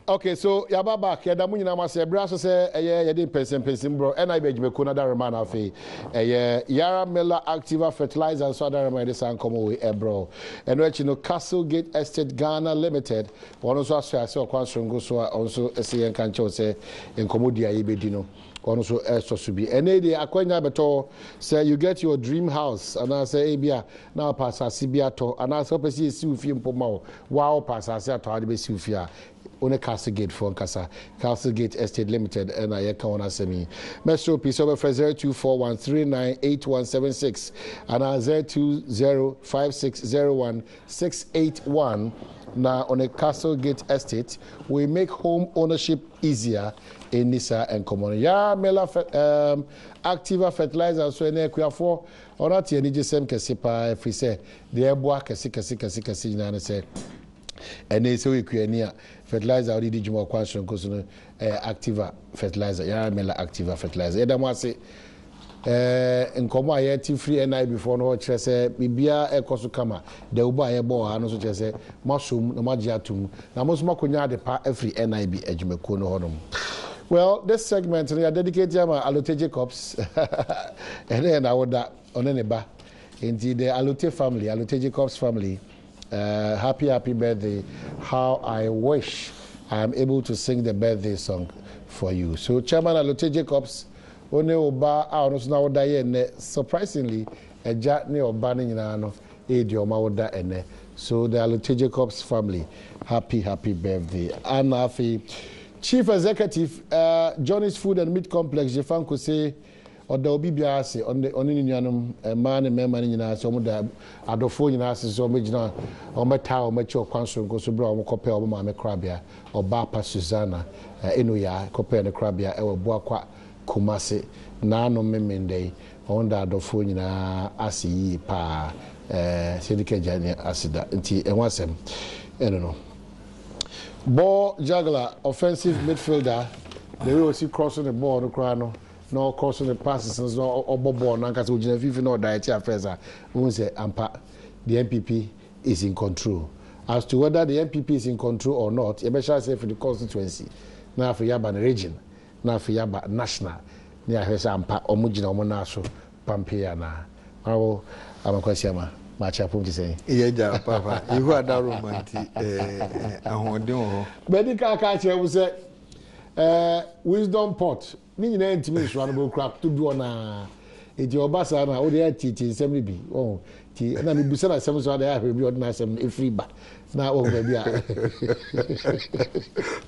Okay, so yaba back. Yada mu nyina ma se bra so se eye yede pensen bro. And I be jimeko na da rema na fe. Yara Miller Activa Fertilizer so da rema de san komo we bro. And we no Castlegate Estate Ghana Limited. One so aso ase okwan songo so also ese yen kan che se enkomo dia ye be di no. One so so so bi. And dey akwanya beto say you get your dream house and I say bia na pasase bia to and I so pesi esi ufie mpoma o. Wa pasase ato ade be si ufie on a Castlegate for Nkasa, Castlegate Estate Limited, and I can on semi. Metro piece over for 0241398176 and 0205601681. Now on a Castlegate Estate, we make home ownership easier in Nisa and Common. Yeah, Mela Activa Fertilizer, so in a for or not any GSM Kasipa, if we say the airboa Kasi, and say. And they say we near fertilizer already juma question because Activa Fertilizer, yeah, Mela Activa Fertilizer. Adom say in Koma yet free NI before no say Bibia Ekosukama, the Uba Ebo, and also say mushroom, no magiatum. Now most Makunya the pa every NIB Ejmekono Honum. Well, this segment we are dedicated to Alote Jacobs, and then I would that on any bar. Indeed, the Alote family, Alote Jacobs family. Happy birthday. How I wish I am able to sing the birthday song for you. So Chairman Alote Jacobs, one oba now surprisingly a jack ne oba no oda ene. So the Alote Jacobs family, happy birthday. And happy Chief Executive Johnny's Food and Meat Complex, Jefanko say or the Obibia say on the Oninianum, a man and man in us, some of the Adofo in us is original, or my town, mature council goes to Brown, Copper, or Mamma Crabia, or Bapa Susanna, Inuya, Copper and Crabia, or Boaqua, Kumasi, Nano Memende, on the Adofo in Asi, Pa, Syndicate Jania, Asida, and once I don't know. Ball juggler, offensive midfielder, they will see crossing the ball, the crown. No crossing the passes, no or bobo, no because we if no diet affairs. We say ampa the MPP is in control. As to whether the MPP is in control or not, you better say for the constituency. Now for Yaba region, now for Yaba national. Near her ampa omujina omonaso pampiana. How I'm a question. Much I put to say. Yeah, Papa. You are that romantic. Medical catcher will say wisdom pot. Ni na ntimi swanable crap to do na eti obasa na o dey titi nsem bi oh ti na me busa na sem so dey ahwe bi ordinary sem e free ba na o ba bia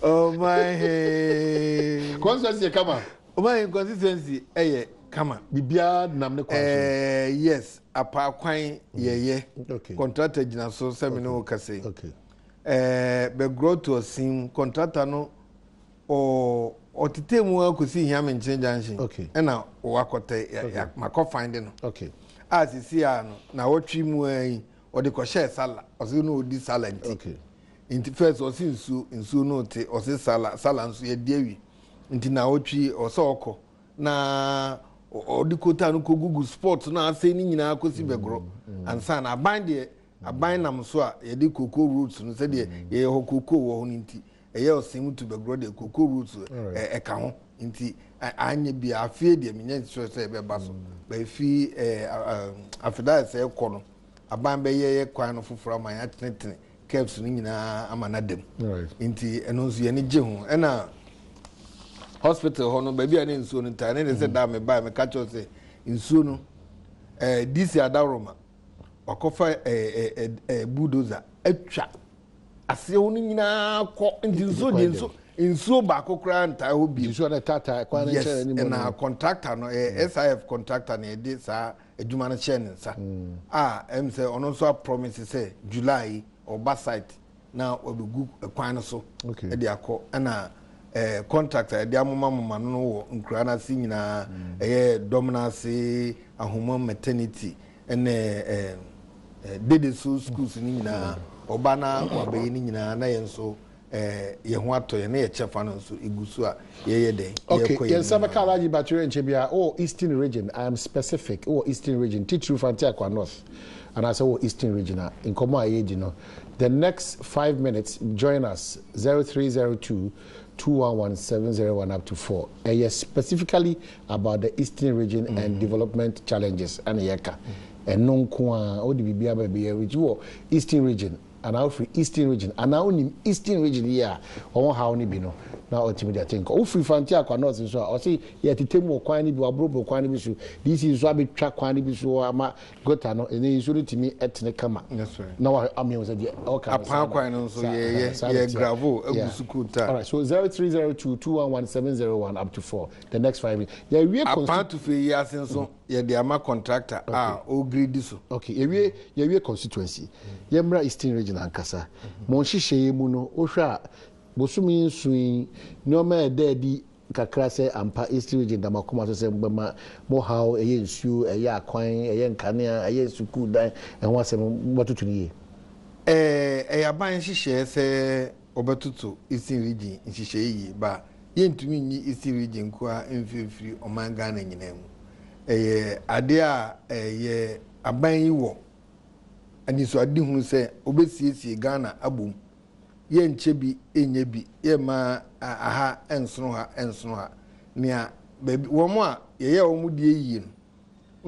oh my hey consistency kama oh my consistency kama bibia nam ne kwa yes apa kwan ye contractor gina so sem no ka say okay be grow to sim contractor no o otitemu akosi hiam nchen junction okay na wakote mako finding no okay as isi ano na wotwi mu an o de ko share sala o se no odi sala nti okay nti first o si nsu no te o se sala nsu ye diewi nti na wotwi o se okọ na o di kota no ko gugu sport na ase ni nyina akosi begro ansa na aban nam so a ye di koko roots no se de ye ho koko wo ho nti eye osim to be grow the cocoa roots e ka ho nti anye bi afie de menye so se be ba so ba fi afida se e ko no aban be ye kwan no foforo man atene caps ni nyina amana dem nti eno nso ye ne je ho e na hospital ho no ba bia ne nsuo no tane ne se da me ba me ka cho se nsuo no disi adaroma wakofa bulldozer atwa ase woni nyina ko nso ba kokra nta ho bi nso na tata kwa na chere ni mo na contractor no SIF contractor na edi sa adwuma na chere nsa em say ono so promise say July oba site na obegu kwan no so edi akọ na contractor edi amoma no wo nkura na si nyina dominance ahoma maternity ene dede so schools ni nyina obana wabeyi ni nyina na yenso ye ho atoye na ye chefa no so igusu a ye den okay yensa makalaji battery nchebia eastern region I am specific eastern region titru fantia kwa north and I say eastern region in komo ayeji no The next 5 minutes, join us 0302 211-701 up to 4. Yes, specifically about the Eastern region and development challenges. And yeka, and non kwa odi bibia baby which you Eastern region. And now for Eastern region, and now in Eastern region here, or how ni bino. Now ultimately I think oh free frontier kwa north so or say yeah to temu kwani bi abrobo kwani bi so this is so be track kwani bi so ama gota no and you should to me ethnic kama. That's right. Now I mean was the okay. Apa kwani no so yeah gravo agusukuta. All right, so 0302 211-701 up to 4. The next 5 minutes. Yeah, we are to fe yasin so yeah the ama contractor o grade so. Okay, we constituency. Yemra Eastern region ankasa. Mon hihye mu no ohwa bosumi nsuin nyoma edi kakra se ampa Eastern region da makoma so se mbama mo how eye nsuo eye akwan eye nkanea eye sukuu dan enho asem motutuni ye aban hihye se obatutu Eastern region hihye yi ba yentumi nyi Eastern region kwa mfimfiri omanga na nyina mu ade a aban yi wo ani so ade hu se obesiesie Ghana abom ye nche bi enye bi ye ma aha ensono ha nia baby wo mo a ye wo mu die yi no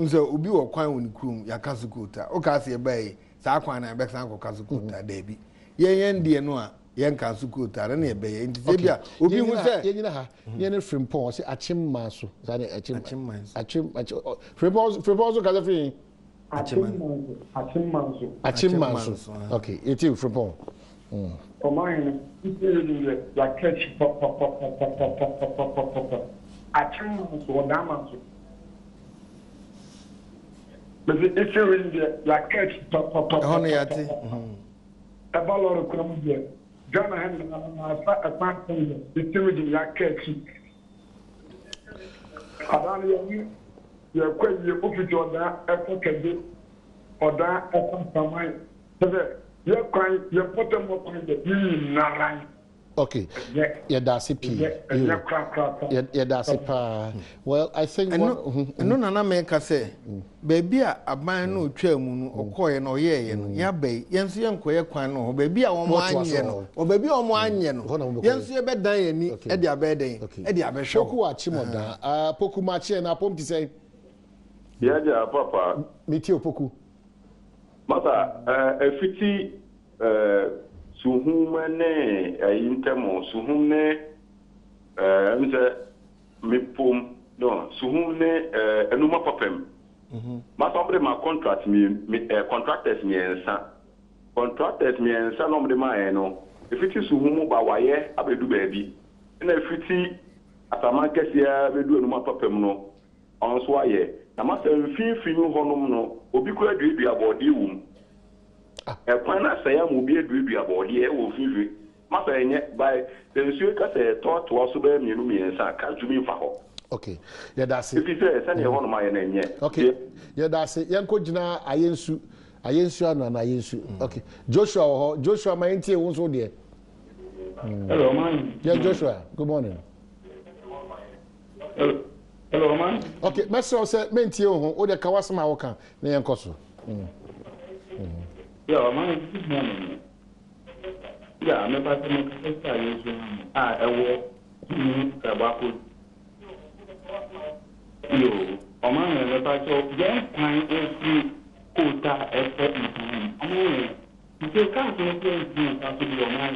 nso obi wo kwan woni krum ya kasukota o ka se bai sa kwan na be san ko kasukota da bi ye ndie no a ye kasukota na ye be ye nti se bia obi hu se ye nyina ha ye ne frimpon se achimma so sa ne achim frimpon so ka se fri achimma so okay it is frimpon for mine, like catch pop. I change or damage. But if you're in the like catch pop. Honey, a ball of crumb there. John Henry, a man, the theory like catch. I don't you're quite your office or that, or that, or mine. Your crime, your bottom of the okay. Yeah, that's it. Yeah, that's it. Well, I think no nana make say, baby, a man no chairman or coy no ye, ya bay, yensi yanko kwan no, baby, or one or baby or one yen, yensi a bed dying, Eddie Abede, Eddie Abeshoku, Chimoda, Poku Machi and Apom to say, yeah, Papa, Mitio Poku. Mata, efiti suhumene intemo suhumne nse mipom no suhumne enuma papem mata omre ma contract contractors no omre ma no efiti suhumu ba waye abedu baabi na efiti atama kesia bedu enuma papem no onso aye na masa mfinfinu honom no obi kura duadua body wum kwan na saya mu bi duadua body wo finfi masa enye by the nsuo ka say to so ba mienu sa ka jumi fa ho okay yeah that's it if you say send your honom aye na enye okay yeah that's it yanko gina ayensu anu na ayensu okay Joshua my ntie won so de hello man yeah Joshua good morning hello man okay mesro say mentie ho o de kawasema wo kan na yen koso yeah man good morning yeah me ba se mo ka yesu ewo kabako yo o man me ba so gen kan esi kota efe ntan nke ka so se ka so yo man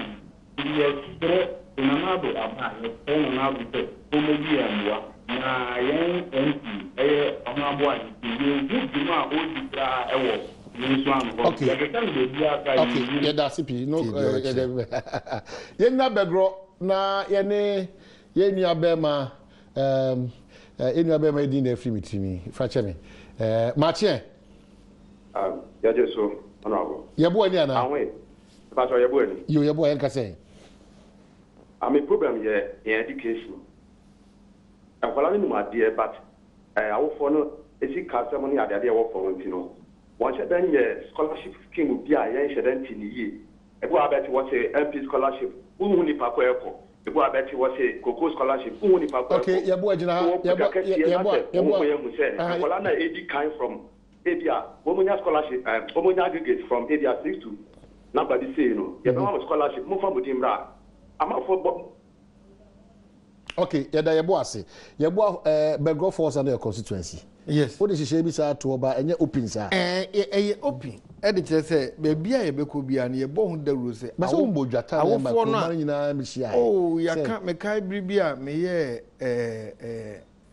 yes tre na mabo abaye na mabo o me bi amwa na yen enti onabo a ye gudu ma o di bra ewo okay yeah that's it no ye na begro na ye ne ye nua bema nua bema di na free mitimi frache me machie ya jeso honorable ye bo ani ana anwe ba so ye bo ani yo ye bo en ka say am a problem here in education akwala ni mu ade but awofo no esi ka se mo ni ade awofo won ti no one should then scholarship scheme will be a young shouldn't in the year. If I bet was a MP scholarship, who need Papa Echo. If I bet was a Coco scholarship, who need Papa. Okay, your boy, Colana AD kind from Adia, woman scholarship, woman aggregate from Adia 6 to number the say no you don't have scholarship move from within bra I'm for okay yeah da yebo ase yebo Belgrade force and your constituency yes what is she be say to oba enye open sa open e de kire say be bia ye be ko bia na ye bo hu da ru say ba so mbo dwata na awofo no nyina mi hia oh ya ka me kai bibia me ye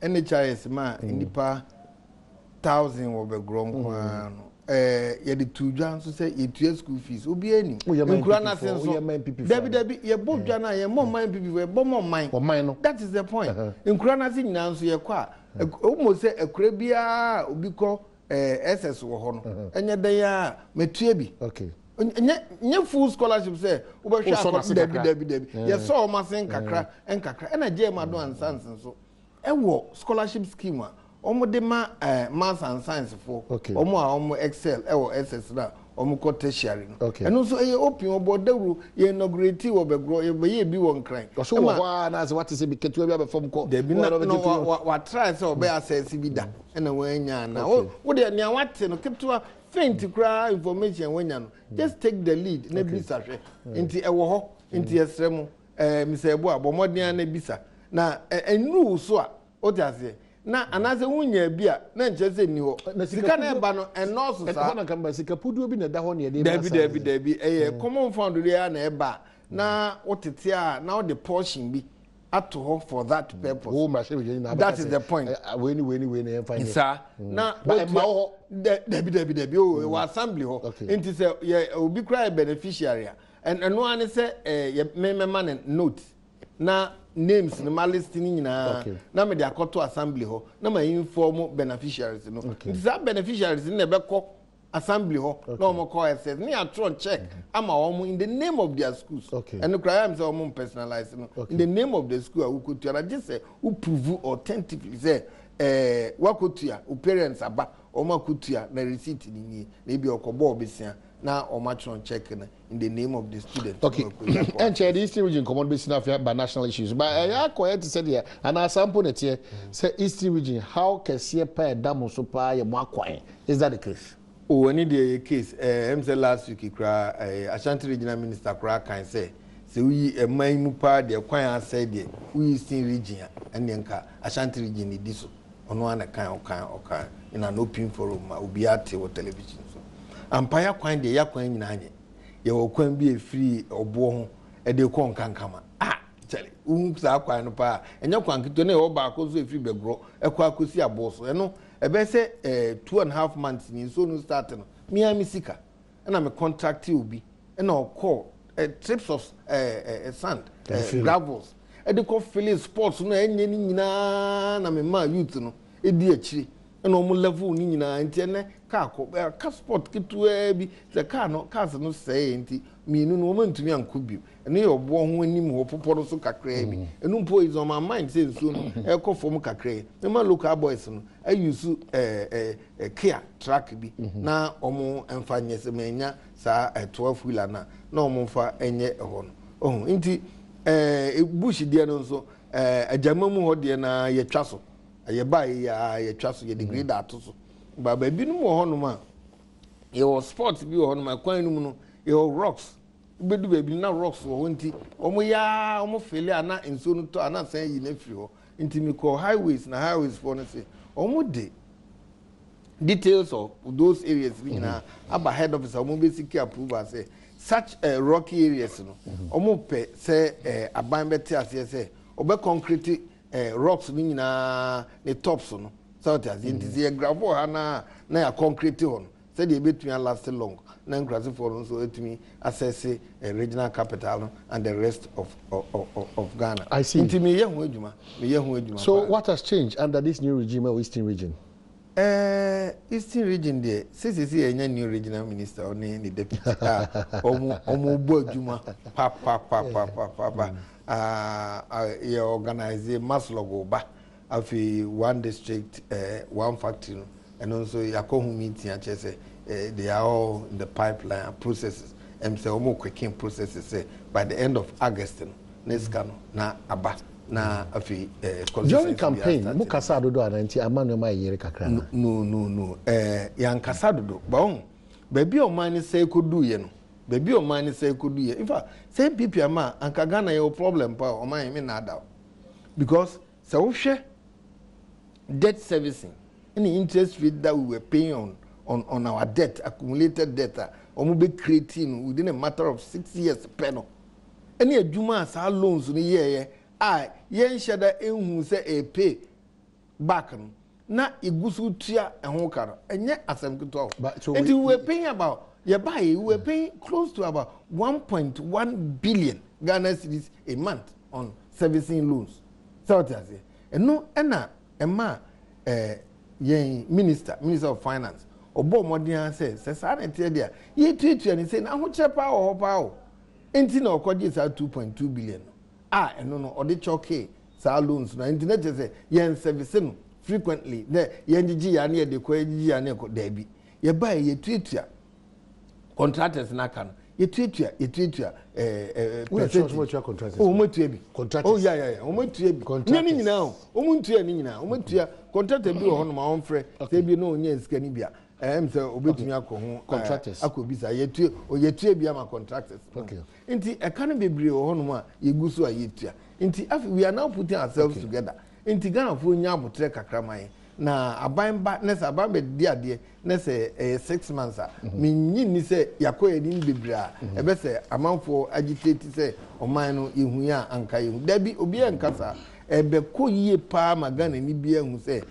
NHIS ma nipa 1000 wo be gron kwa no ye de tudwa nso say ye tua school fees obi ani nkura na sen so dabi ye bo dwa na ye mo man pipi we bo mo man no that is the point nkura na sen nyina nso ye kwa o say ekura bia obi ko SS wo ho no enye dan ya metua bi okay nye full scholarship say wo be hwa dabi ye so o masen kakra enkakra na je ma do ansansen so wo scholarship scheme omo de ma maths and science for omo a omo excel wo SS na omo ko tertiary no eno so open obo dawru ye inaugurate wo begro ye bi won kran so wo na say what is be ketu bi abefom ko de bi no wa try say obe access bi da ena wanya na wo de nia wate no ketu faint kra information wanya no just take the lead na bisa hwe nti ewo ho nti esremu Mr. Ebu abomoden na bisa na enu so a o ti ase na anaze wunya bia na nche se ni ho sika na eba no enoso sa na kamba sika pudu bi na da ho ne de dabi common fund re na eba na otete a na o de portion bi ato ho for that purpose that is the point we ni fine sa na dabi o assembly ho nti se ye obi cry beneficiary and no one say ye memema note na names no ma list ni nyina na me de akoto assembly ho na ma inform beneficiaries no that beneficiaries na be ko assembly ho na o mo call SS ni atron check ama o in the name of their schools and cry am say o mo personalize no in the name of the school we could na just say who prove authentically say wakotua o parents aba o ma kotua na receipt ni na bi okobo obesia na o matron check in the name of the student. Okay. And the Eastern region common business by national issues. But I quite said here, and I sample it here. Say Eastern region, how can see a pair damo super your marquine? Is that the case? Oh, any the case. MC last week, Ashanti regional minister Kra can say. So we a mupa the choir said we Eastern region and yanka Ashanti region in this on one account in an open forum will be at your television. Empire kwan de yakwan nyina anye ye wo kwan bi efiri obo ho e de kon kankama chale sa kwan no pa enya kwan kito na e wo ba ko so efiri begro e kwa akosi aboso eno e be se 2.5 months ni so no start no mi sika na me contract obi na o call trips of sand gravels e de ko fill sports no enye ni nyina na me ma youth no e di akiri na o mo level ni nyina nti ene ka sport kitua bi se ka no cars no say nti mienu no mo ntumi ankobi ene yo bo ho anim ho poporo so kakra bi enu mpo is on my mind say nso no e ko fom kakra me ma local boys no ayusu kia track bi na omo emfanye se menya sa 12 wheeler na omo fa enye ho no oh nti bush dia no nso ajamamu ho dia na ye twa so ye ba ye twa so ye degree da to so baba bi no mo ho no ma ye wo sport bi ho no ma kwan no mu no ye wo rocks bedu baby na rocks wo nti omo fele ana enso no to ana san yi na firi ho nti mi call highways for no say omo de details of those areas na aba head office omo basically approve say such rocky areas no omo pe say aban beti ase say obe concrete rocks ni nyina ne tops no so that is the gravel na ya concrete on say dey between last long na nkrasi for so etimi access regional capital and the rest of Ghana. I see. Intimi ye hu adwuma. So what has changed under this new regime or Eastern region? Eastern region there since enya new regional minister or the deputy omo bo adwuma pa ye organize mass logo ba afi one district one factory and also yakohu meeting say they are all in the pipeline processes and say almost quick processes say by the end of August next na aba na afi during campaign mukasa dodo ananti amanu ma yere kakra no yan kasa dodo ba on ba bi o man say kodu ye no baby o man say could do in fact say people ama anka Ghana your problem pa o man me na da because so wo hwe debt servicing any interest rate that we were paying on our debt accumulated debt omo be creating within a matter of 6 years penal any adwuma as loans ni ye yen shada enhu say e pay back na igusu tua ehun karo enye asem kito and we were paying about we were paying close to about 1.1 billion Ghana cedis a month on servicing loans so what I say and no ena ema yen minister of finance obo modern say sa na tie dia ye tuatua ni say na ho chepa o pa o enti na okoje sa 2.2 billion eno no ode choke sa loans na enti na je say yen service no frequently the yen gigi ya na ye de ko gigi ya na ko da bi ye ba ye tuatua contractors na kan ye tuatua we are contractors o mo tua bi contractors oh yeah o mo tua bi ni nyina o mo tua ni nyina o mo tua contractor bi o ho no ma on frɛ say bi no onye sika ni bia say obetumi akɔ contractors akɔbisa yetua bi ama contractors okay nti ɛka bebre wɔ hɔnom a yeguso a yetua nti we are now putting ourselves together nti Ghana fo nya abotre kakraman na aban ba nese aban be di ade nese 6 months a menyi ni sɛ yakɔ yɛ ni bebre a ebe sɛ amanfo agitate sɛ ɔman no yehu ya anka yehu dabi obi ankasa ebe ko yie pa ma Ghana ni bia hu sɛ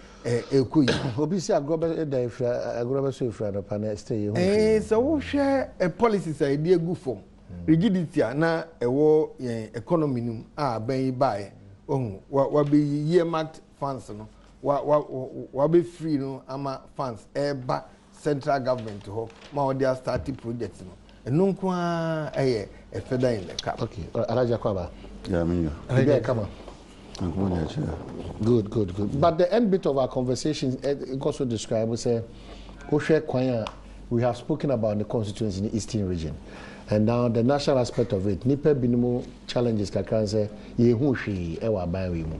ko yi obi si agrobe da ifra agrobe so ifra no pa na stay hu so wo hwɛ policies a edi egu form rigidity na ewo economy num a ban yi bae ohun wa be year marked funds no wa be free no ama funds eba central government ho ma o dia start projects no enu nko a eye e feda in the cap okay alaja kwaba yeah me you come on good but the end bit of our conversation it also describe we say we have spoken about the constituency in the eastern region and now the national aspect of it nipa binimu challenges kakran say ye hu hwe e wa ban we mu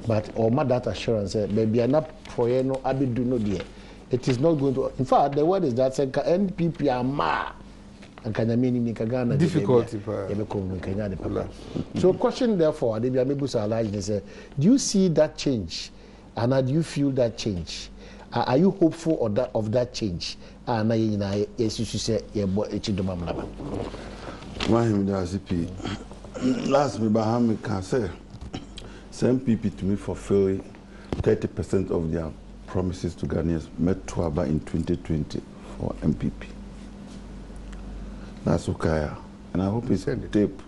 but all my that assurance baby na proye no abedu no there it is not going to in fact the word is that say NPP ama difficulty so question therefore do you see that change and do you feel that change are you hopeful of that change last me Bahami can say some people to me fulfill 30% of their promises to Ghanaians met Tuaba in 2020 for MPP. That's okay, and I hope it's tape.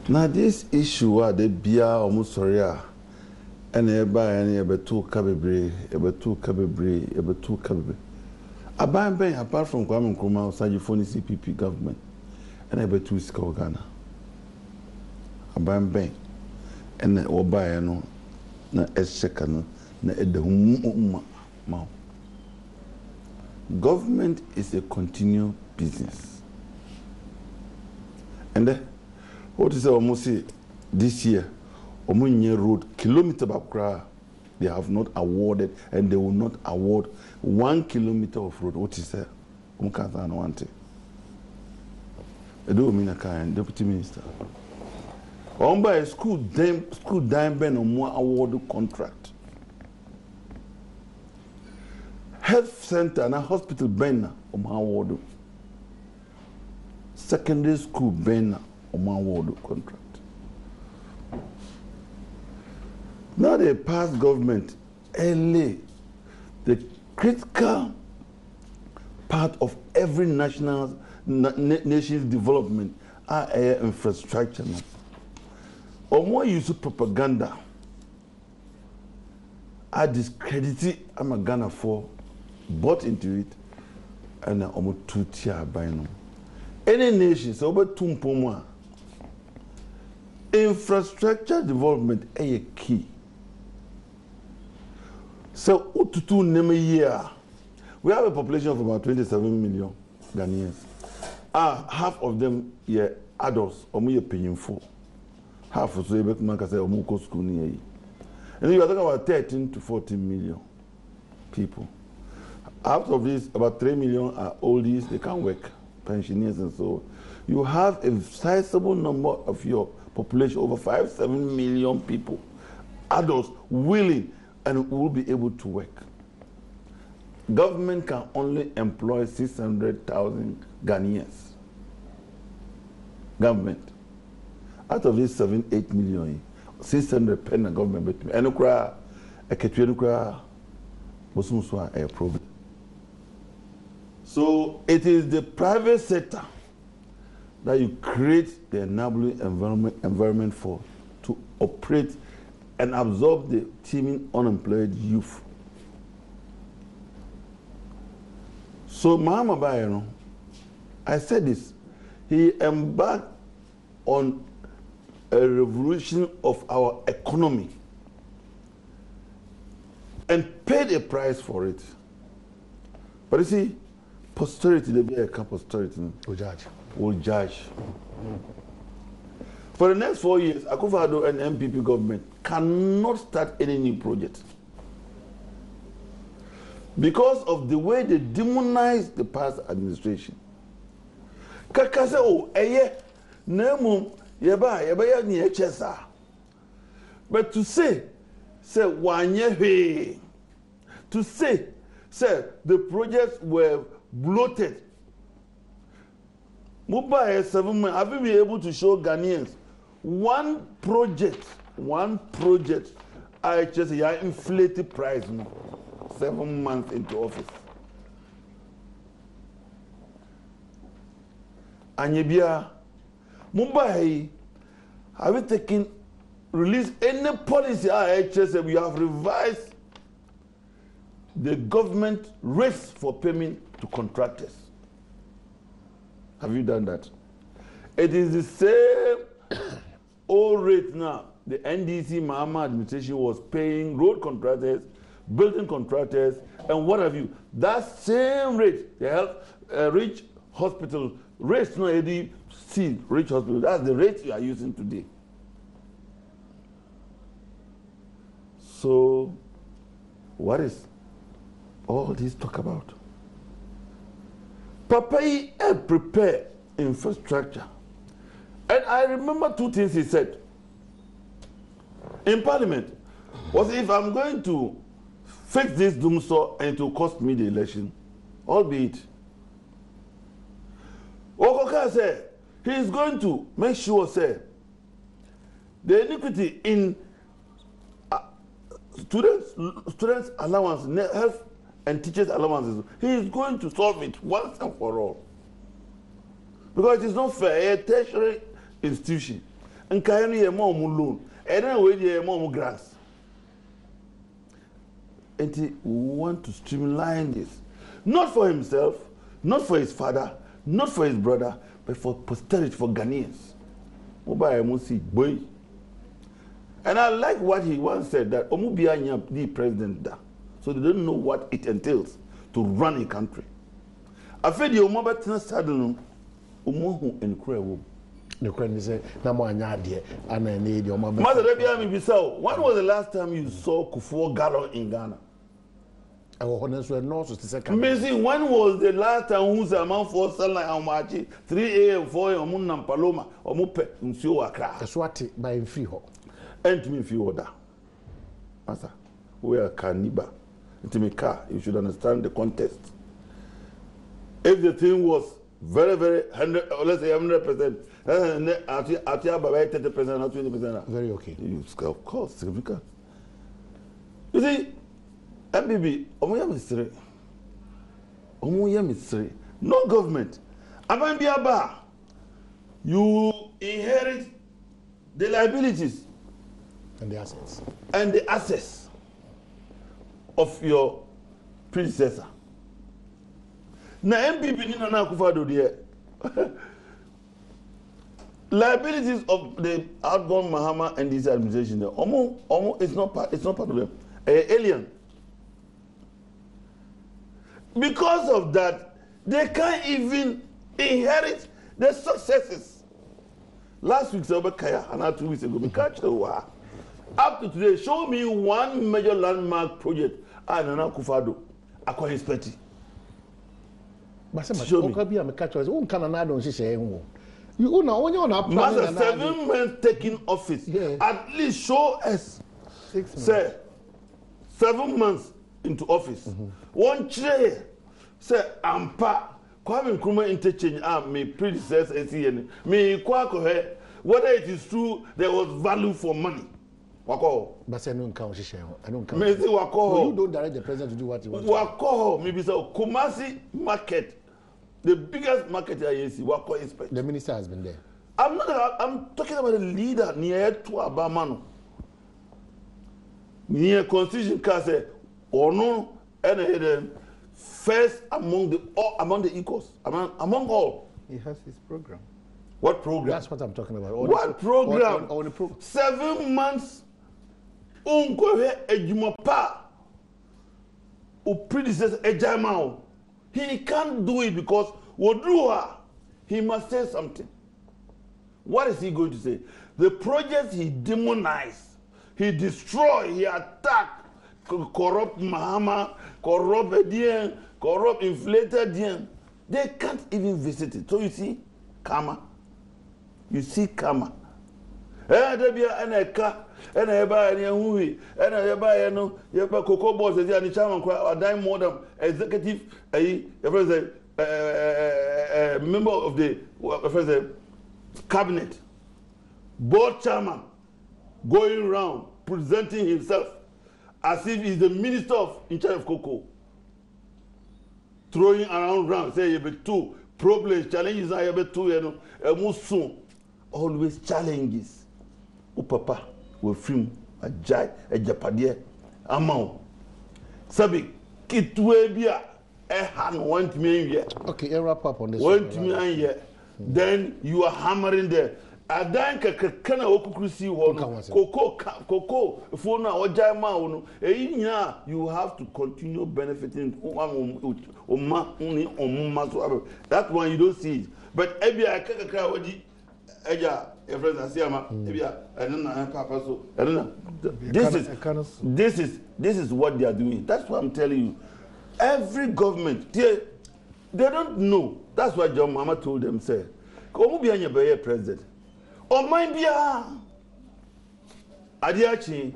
Now this issue are the beer almost sorry, and ebe two cababre. Abang apart from Kwame Nkrumah, Sajifoni CPP government, and ebe two score Ghana. Abang and oba no na eseka no na edehum ma. Government is a continual business. And what is almost this year, Omunye Road, kilometer bakra, they have not awarded and they will not award 1 kilometer of road. What is that? Umkazana wante. Edo Minaka and Deputy Minister. By a school dime ben or more award contract. Health center and a hospital ben or more award. Secondary school ben or more award contract. Now the past government, LA, the critical part of every nation's development are air infrastructure. Or more use of propaganda. I discredited Ghana for bought into it and almost 2 tier by now. Any nation, so about Tumpoma, infrastructure development is a key. So, to name a year, we have a population of about 27 million Ghanaians. Half of them are adults, or me paying for. Half of them are school near. And you are talking about 13 to 14 million people. Out of this, about 3 million are oldies, they can't work. pensioners and so on. You have a sizable number of your population, over 5-7 million people, adults willing and will be able to work. Government can only employ 600,000 Ghanaians. Government. Out of these 7-8 million, 600 pen the government. And a problem. So it is the private sector that you create the enabling environment for to operate and absorb the teeming unemployed youth. So Mahama Bayero, I said this, he embarked on a revolution of our economy and paid a price for it. But you see, posterity, there be a posterity. Will judge. For the next 4 years, Akufo-Addo and MPP government cannot start any new project because of the way they demonize the past administration. Kaka say, oh, nemu yeba ni HSR. But to say wanye to say the projects were bloated. Mobile 7 months, have you been able to show Ghanaians one project, I just inflated price 7 months into office. Anyebia, Mumbai, have you released any policy IHS? We have revised the government rates for payment to contractors. Have you done that? It is the same old rate now. The NDC Mahama administration was paying road contractors, building contractors, and what have you. That same rate, the health, rich hospital rates, no ADC, rich hospital, that's the rate you are using today. So, what is all this talk about? Papai prepare infrastructure. And I remember 2 things he said in Parliament. Was if I'm going to fix this doomsaw and it will cost me the election, albeit. Okoka said he is going to make sure, say, the iniquity in students' allowance, health and teachers' allowances, he is going to solve it once and for all. Because it is not fair, a tertiary institution. And can you more loan? And then we more grants. And he want to streamline this. Not for himself, not for his father, not for his brother, but for posterity, for Ghanaians. Boy. And I like what he once said, that Omubia the president da. So they don't know what it entails to run a country. I feel the Omabatina Sadalum, Omohu and Krewo. The question is, Namoanya, and I need your mother. Mother, when was the last time you saw Kufuor Gallo in Ghana? Our honors were not to second. Amazing. When was the last time who's amount for Sunlight how much? 3 a.m., 4 a.m., Munam Paloma, or Mupe, Msio Accra. Swati by Fiho. And to me, if you order. Master, we are Kaniba. You should understand the context. If the thing was very, very 100, let's say 100%, 30%, 20%. Very okay. Of course, significant. You see, MBB, no government. You inherit the liabilities and the assets. And the assets of your predecessor. Now, MPP ni Nana Akufo-Addo there. Liabilities of the outgone Mahama and this administration there. It's not part of them. Alien. Because of that, they can't even inherit the successes. Last week, Kaya, and 2 weeks ago, we catch the war. Up to today, show me one major landmark project and Nana Akufo-Addo acquiring Petty. But some be a catch us. One can Adom say, you know, when you're not planning 7 months taking office, at least show us 6 months. Say 7 months into office. One chair say ampa Kwame Nkrumah interchange me predecessor SCN me kwako whether it is true there was value for money. Wako. But I don't count. I don't count. Me say wako. You don't direct the president to do what he wants. Wako. Maybe so Kumasi market, the biggest market I see. Wako is. The minister has been there. I'm talking about the leader near to Abamano. Near constitution case or no and first among the equals among all. He has his program. What program? That's what I'm talking about. What program? 7 months. Unkohe ejumapa. O predecessor ejamao. He can't do it because Wodruha. He must say something. What is he going to say? The projects he demonized, he destroyed, he attacked, corrupt Mahama, corrupt Edien, corrupt inflated Dien. They can't even visit it. So you see, karma. You see karma. There be an eka, and I buy any movie, and I buy a no, you have a cocoa boss, and the chairman, a dime modem, executive, a member of the cabinet, board chairman, going around presenting himself as if he's the minister in charge of cocoa, throwing around, say you be two problems, challenges, I have two, soon, always challenges. O papa, we film a jai, a japadie, a mount. Sabi, kitwebia, a hand 1 million. Okay, I'll wrap up on this. 1 million. Then you are hammering there. Adanka kana okukrisi wono cocoa for na ojama wono you have to continue benefiting that one you don't see it. But ebia kakakra wodi eja friends asiama ebia enna papa so enna this is what they are doing. That's what I'm telling you. Every government they don't know. That's what John Mama told them, say, "Komu bi anya be president. O man bia adiachi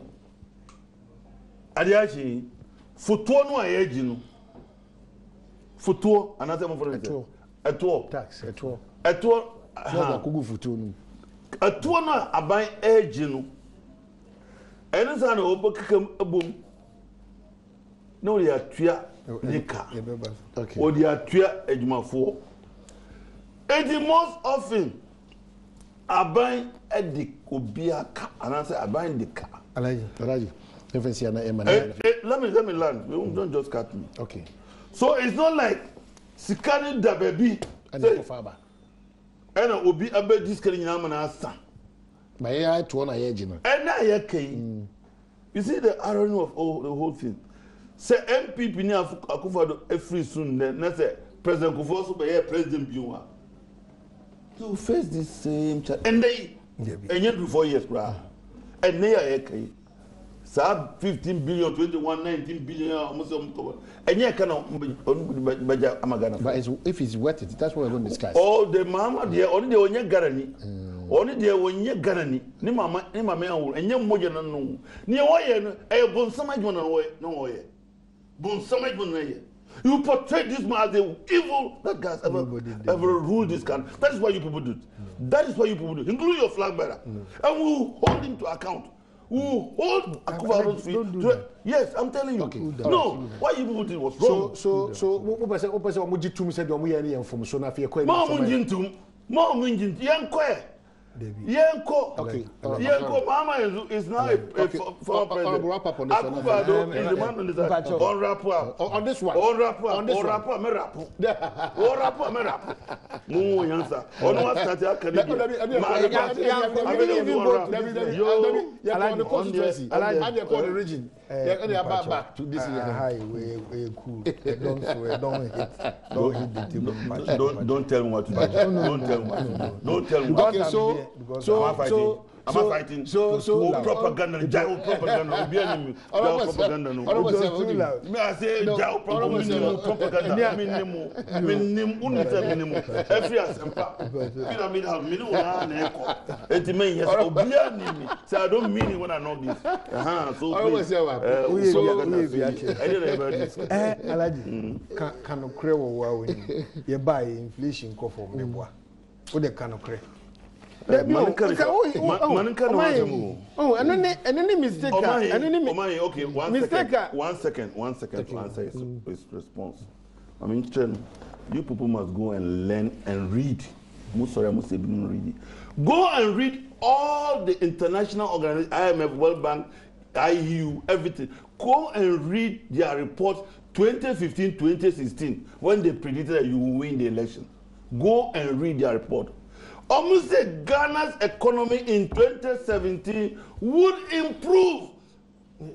futuo no ayeji no. Futuo anase mo for it. Etuo tax etuo ha kugu futuo no. Etuo no aban eji no. Eno sa na obokekam abom. No ya tua nika. Okay. Or the atua ejumafo. And most often aban edik obiaka and answer aban dika. Alaji. Let me land. Don't just cut me. Okay. So it's not like sikani da baby and the faba. And obi abe diskari nyama na asa. My AI to one ayejino. And na yake. You see the irony of the whole thing. Say MPP ni Akufo-Addo free soon. Then say President Kufuor be president biwa. To face this same challenge, and they do 4 years, bra. And they are okay. So 15 billion, 21, 19 billion, almost. And you cannot amagana. But if it's worth it, that's what we're going to discuss. Oh, the mama, they only the onye garani. Only the onye garani. Ni mama and you moja na no. Ni oye no. Bon sama jona no oye. Bon sama jona. You portray this man as the evil that has ever ruled this country. That is what you people do. That is what you people do, including your flag bearer. And we will hold him to account. We will hold Akufo-Addo's feet. Yes, I'm telling you. Okay. No, what you people did was wrong. So, what person Omuji Tum said, "Omu yani from so na fi ekwe." Mom Yanko. Yenko. Okay. Yenko Mama is now a former president. Wrap up on this one. Akufo-Addo is the man on this side. On rapport. On this one. On rapport. Me rapport. On rapport, me rapport. Mu yansa. On wa start academy. The region. Back to this year. We cool. Don't hit the table. Don't tell me what to do. Don't tell me what to do. Don't tell me what to do. Okay, so Am I fighting? Propaganda, Jao propaganda, propaganda. Me I say Jao propaganda. Minimum. Every asempa. Pyramid have minimum na echo. Enti men yes obia ni me. Say I don't mean it when I know this. So Alaji can okre wo we ye buy inflation ko for me boa. Wo de can okre. Any mistake. Okay, one second. Answer his response. I mean, you people must go and learn and read. Go and read all the international organizations, IMF, World Bank, IU, everything. Go and read their report 2015, 2016, when they predicted that you will win the election. Go and read their report. Almost said Ghana's economy in 2017 would improve.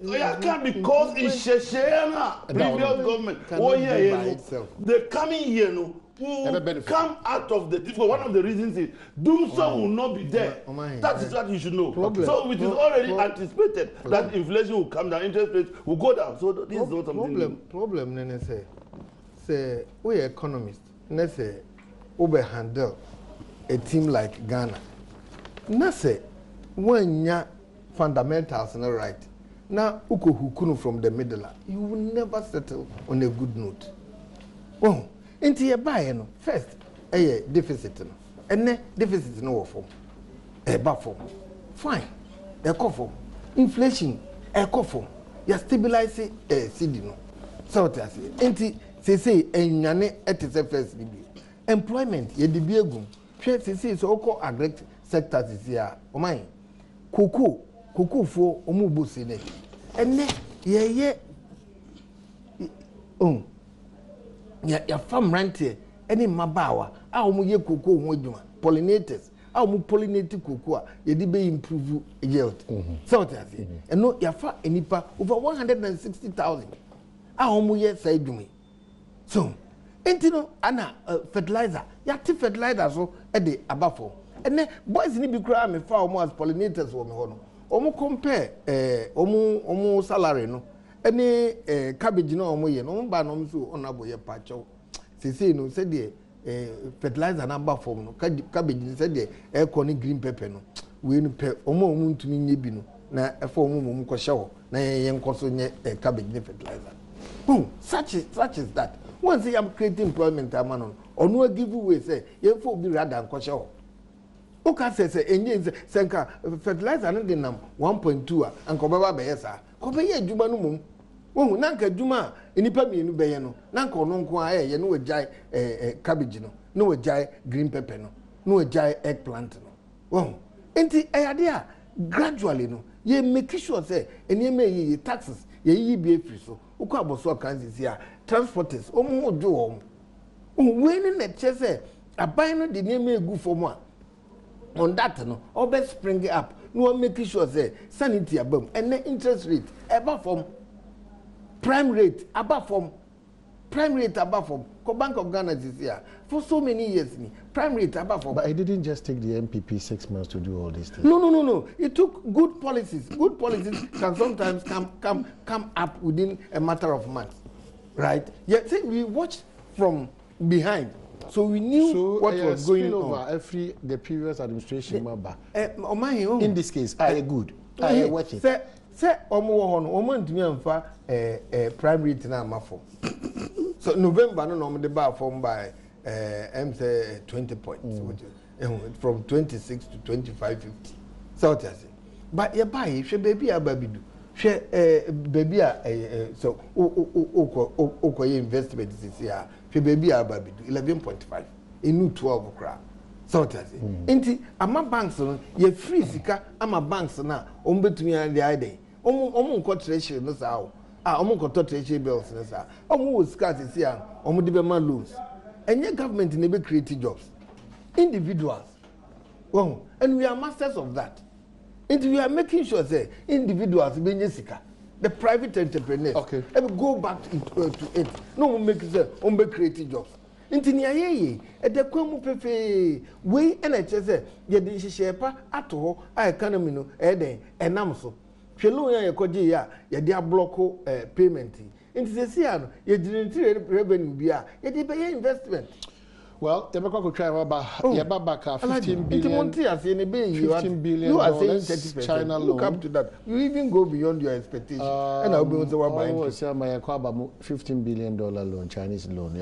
I can't because in Sheshena, previous government, the coming year will come out of the difficult. One of the reasons is Doomsday will not be there. That is what you should know. So it is already anticipated that inflation will come down, interest rates will go down. So this is not something. Problem, Nene say we economists, Nene say, we handle a team like Ghana. Nene say, when ya fundamentals not right. Now, uko hukunu from the middle, you will never settle on a good note. Oh, into your buy, no. First, deficit, no. And then deficit no form. Form. Fine. Form. Inflation, form. You stabilize CD, no. So what I say. Say, enyane etise first libi. Employment, ye dibi egum. Say, so oko agric sectors is here. O my, Kuku for omubu sine. Ene ye ya farm rentier any mabawa a omu ye kuku ho adwuma pollinators a omu pollinate kuku a ye di be improve yield. So what I say. Eno ya fa enipa over 160,000 a omu ye say adwuma. So entino ana fertilizer ya ti fertilizer so e de abafo. Ene boys ni bi kura me fa omu as pollinators wo me ho no. Omo compare omo salary no any cabbage no omo ye no ba no so onabo ye pacho sisi no say the fertilizer number form no cabbage say the e ko ni green pepper no we no pe omo ntumi nye bi no na e fa omo ko hye na ye nkoso nye cabbage ni fertilizer. Such is that once you am creating employment amano ono give away say ye fa obi rather nko hye. Oka say enye senka fertilizer no de nam 1.2 and ko baba be yesa ko be ye adwuma no mum wo na nka adwuma enipa mienu be ye no na nka ono nko a ye no wajai cabbage no wajai green pepper no wajai eggplant no wo enti ayade a gradually no ye make sure say eniema ye taxes ye yi bi free so uko aboso kan sisi a transporters omo ojo we ni na che say aban no de eniema egu for mo a on that no always spring up no make sure say sanity above and the interest rate above from prime rate above from Bank of Ghana this year for so many years ni prime rate above from. But it didn't just take the MPP 6 months to do all these things. No. It took good policies can sometimes come up within a matter of months, right? Yeah, see, we watched from behind. So we knew what was going on. The previous administration member. In this case, I good. I watch it. Say omo ntumi amfa prime rate na amafo. So November no the bar form by say 20 points, which is from 26 to 25.50. So what I say. But you buy she baby ababidu. She baby so o investment this year. Baby ababidu 11.5 inu 12 kra so what I say enti ama banks no ye free sika ama banks na ombetumi ade ade omo nko treasury no sa omo nko treasury bills no sa omo wo sika sisi a omo de be ma loans enye government na be create jobs individuals and we are masters of that and we are making sure say individuals be nye sika. The private entrepreneurs, go back to it. No one make it say, creative jobs. nti ni ayeye edekwa mu pepe we na kyese ye de hihye pa ato ho a economy no den enam so hwelo ya yekoje ya ye de ablocko payment nti sesi ano ye generate revenue bia ye de be investment. Well, the Bako try about 15 billion. 15 billion. You are saying 30%. China Look loan. up to that. You even go beyond your expectation. And I'll be also buying $15 billion loan, Chinese loan.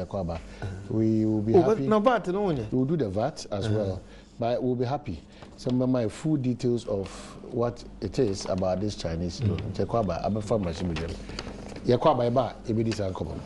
We will be happy. No VAT, no. We will do the VAT as well, but we'll be happy. Some of my full details of what it is about this Chinese loan. I'm a farmer. Yakwaba eba ebi this uncommon.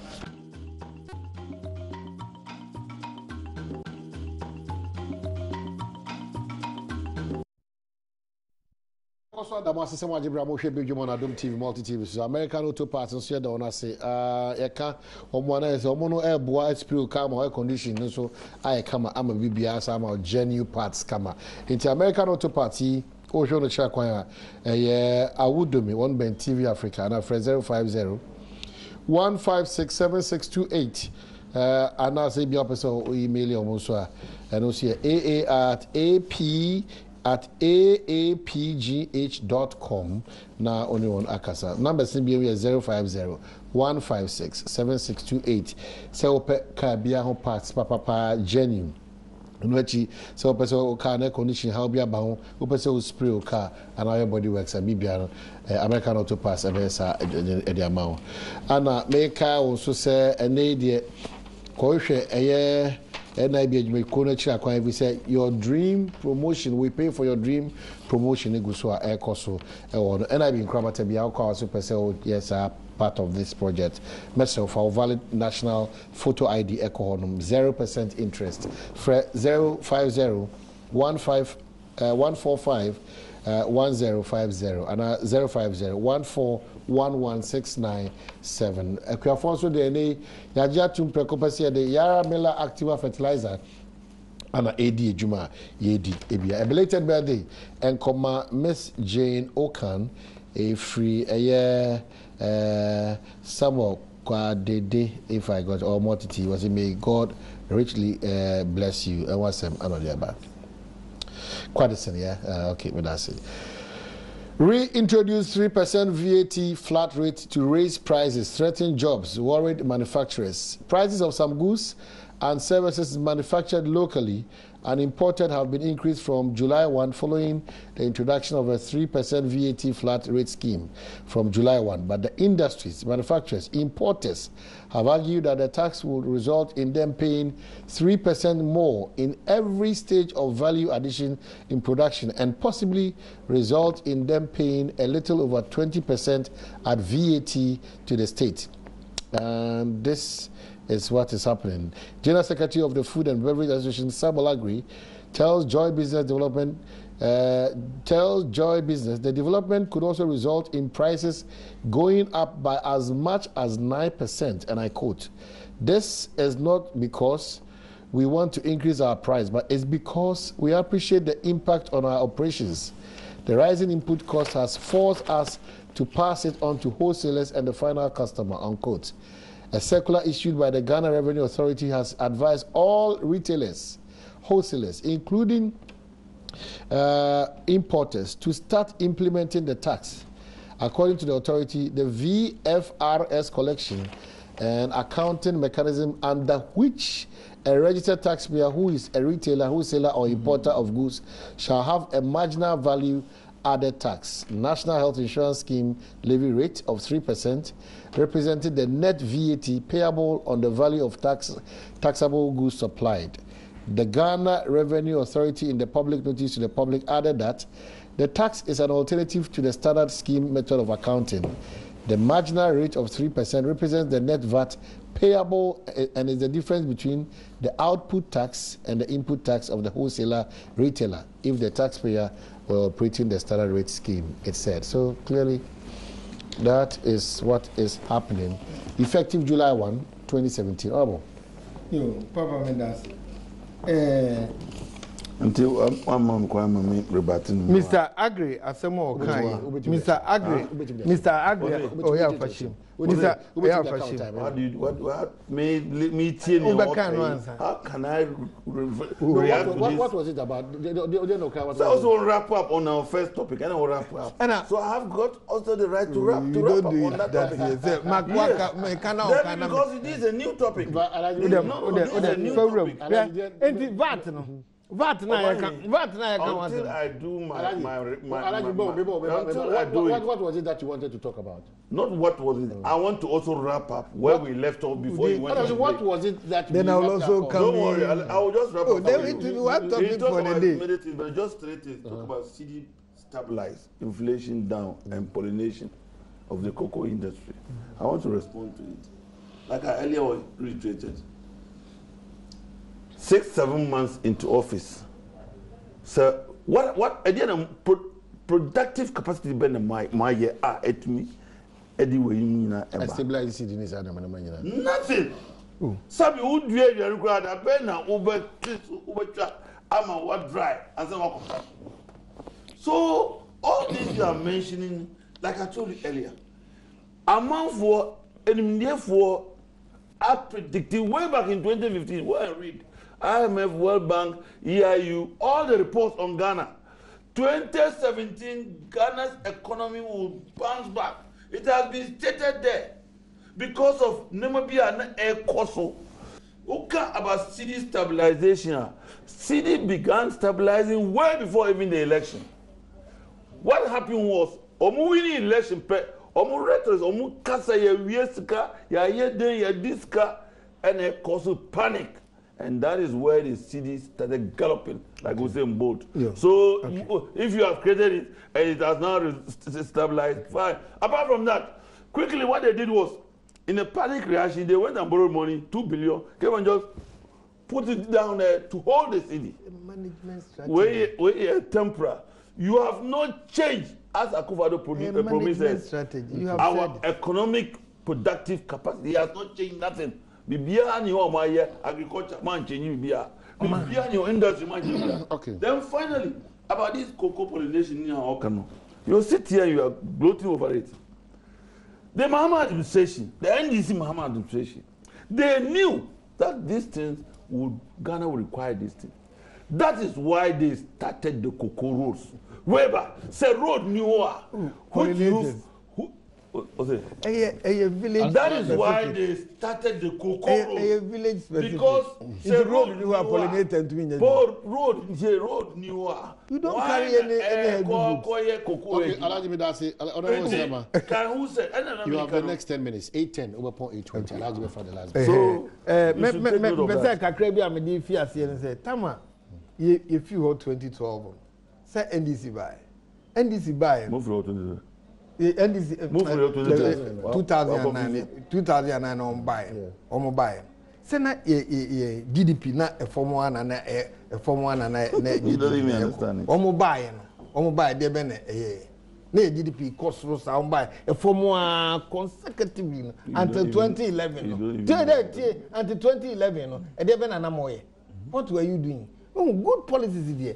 Also, the master some wajibra mo hwe bedwom on Adom TV multi TV so American Auto Parts nso ye da ona say yeka omo na say omo no eboa spill car mo air condition nso aye kama ama bibia sa ama genuine parts kama into American Auto Parts o hwe no cha kwan ye awudomi one ben TV Africa na friend 050 1567628 and I say be up so email you almost and also aa@aapgh.com na only one akasa number CBA is 050 156 7628 so ka bia ho parts papa genuine nochi so person car na condition how bia ba ho person spray o car and our body works and bibia American Auto Parts abesa e amount ana make car also say ene de ko hwe eye NIB Ejime Kona Chira Kwan we say your dream promotion, we pay for your dream promotion Negusua Air Coso or NIB in Kramata Biao Super Cell, yes, part of this project. Myself, our valid national photo ID Ecohonum, 0% interest. 050 145 1050 and 050 1411697. Ekwafonso de ne yaja tum prekopasi de Yara Miller Activa Fertilizer and AD Juma Yedi Ebia. A belated birthday and comma Miss Jane Okan a free a year Samuel Kwadede if I got all multitude was it may God richly bless you and what's another about. Quadison, yeah. Okay, but that's it. Reintroduce 3% VAT flat rate to raise prices, threaten jobs, worried manufacturers. Prices of some goods and services manufactured locally and imported have been increased from July 1 following the introduction of a 3% VAT flat rate scheme from July 1. But the industries, manufacturers, importers have argued that the tax would result in them paying 3% more in every stage of value addition in production and possibly result in them paying a little over 20% at VAT to the state. And this is what is happening. General Secretary of the Food and Beverage Association, Samuel Agri, tells Joy Business the development could also result in prices going up by as much as 9%, and I quote, "This is not because we want to increase our price, but it's because we appreciate the impact on our operations. The rising input cost has forced us to pass it on to wholesalers and the final customer," unquote. A circular issued by the Ghana Revenue Authority has advised all retailers, wholesalers, including importers, to start implementing the tax. According to the authority, the VFRS collection and accounting mechanism under which a registered taxpayer who is a retailer, wholesaler, or importer of goods shall have a marginal value added tax, National Health Insurance Scheme levy rate of 3%, representing the net VAT payable on the value of taxable goods supplied. The Ghana Revenue Authority, in the public notice to the public, added that the tax is an alternative to the standard scheme method of accounting. The marginal rate of 3% represents the net VAT payable and is the difference between the output tax and the input tax of the wholesaler retailer if the taxpayer were operating the standard rate scheme, it said. So clearly, that is what is happening. Effective July 1, 2017. Yo, Papa Mendas. until one mom call me rebating. Mr. Agri, Asemo Okai. Mr. Agri, Mr. Agri, oh yeah, fashion. Mr. Yeah, fashion. What made me tell you? How can I react to this? What was it about? So I also wrap up on our first topic, and I will wrap up. So I have got also the right to wrap up on that topic. Yes. Because it is a new topic. It is a new topic. Until I do my what was it that you wanted to talk about? Not what was it. I want to also wrap up where we left off before you went. What was it that? Then I will also come. Don't worry, I will just wrap up. Then it will be one topic for the day. But just straight talk about CD stabilize, inflation down, and pollination of the cocoa industry. I want to respond to it. Like I earlier reiterated. 6-7 months into office. So what again productive capacity been my year at me anyway stabilize it in nothing. Sabi who do you require that ben na over ama what dry and so all these you are mentioning, like I told you earlier, amount for enemy for I predicted way back in 2015 where I read IMF, World Bank, EIU, all the reports on Ghana. 2017, Ghana's economy will bounce back. It has been stated there because of Namibia and Air Koso. Okay, about city stabilization. City began stabilizing way before even the election. What happened was, omu winning election, omu rhetoric, omu kasa ya wieska, ya yeden ya diska, and Air Koso panic. And that is where the city started galloping, like we say in boat. Yeah. So if you have created it and it has now stabilized, fine. Apart from that, quickly what they did was, in a panic reaction, they went and borrowed money, 2 billion, came and just put it down there to hold the city. Management strategy. Where temporary. You have not changed, as Akufo-Addo promises. Our economic productive capacity has not changed nothing. Bibia ni o maye agriculture man change bibia. Bibia ni o industry man change. Okay. Then finally about this cocoa pollination in our Okano. You sit here, you are gloating over it. The Mahama administration, the NDC Mahama administration, they knew that these things Ghana would require these things. That is why they started the cocoa roads. Weber said road new village. That is why they started the cocoa road. Village because the road you are pollinated to me. Road new. You don't carry any cocoa. Okay, Alaji Midasi, who said you have the next 10 minutes. 8:10 over 8:20. Alaji for the last bit. So Tama, if you hold 2012, say NDC buy. Move to NDC 2009 on buy. Say na GDP na a form one and a form one and a buy de bene na GDP cost was on buy a form one consecutively until 2011. Until 2011 and de bene na moye. What were you doing? Oh, good policies there.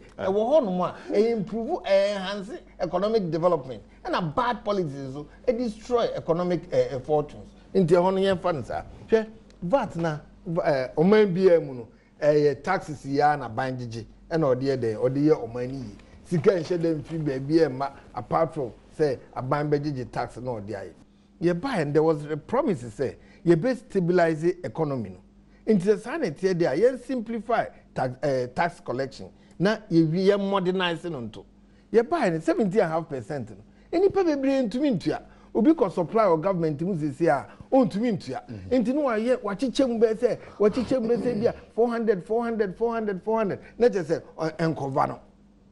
Improve, enhance economic development, and a bad policies so destroy economic fortunes. Into honor funds, VAT na oman BM taxes ya na banjiji, and or dear day or dear omani. Sika and shed them free baby apart from say a banjiji tax no dear. You buy and there was a promise to say you best stabilize the economy. Into the sanity there, you simplify tax collection. Now you modernizing onto. You buy 70.5%. Any people bring to me to ya. Because supply or government to me say on to me to ya. Into no year what you say, 400. Not just say and Covano.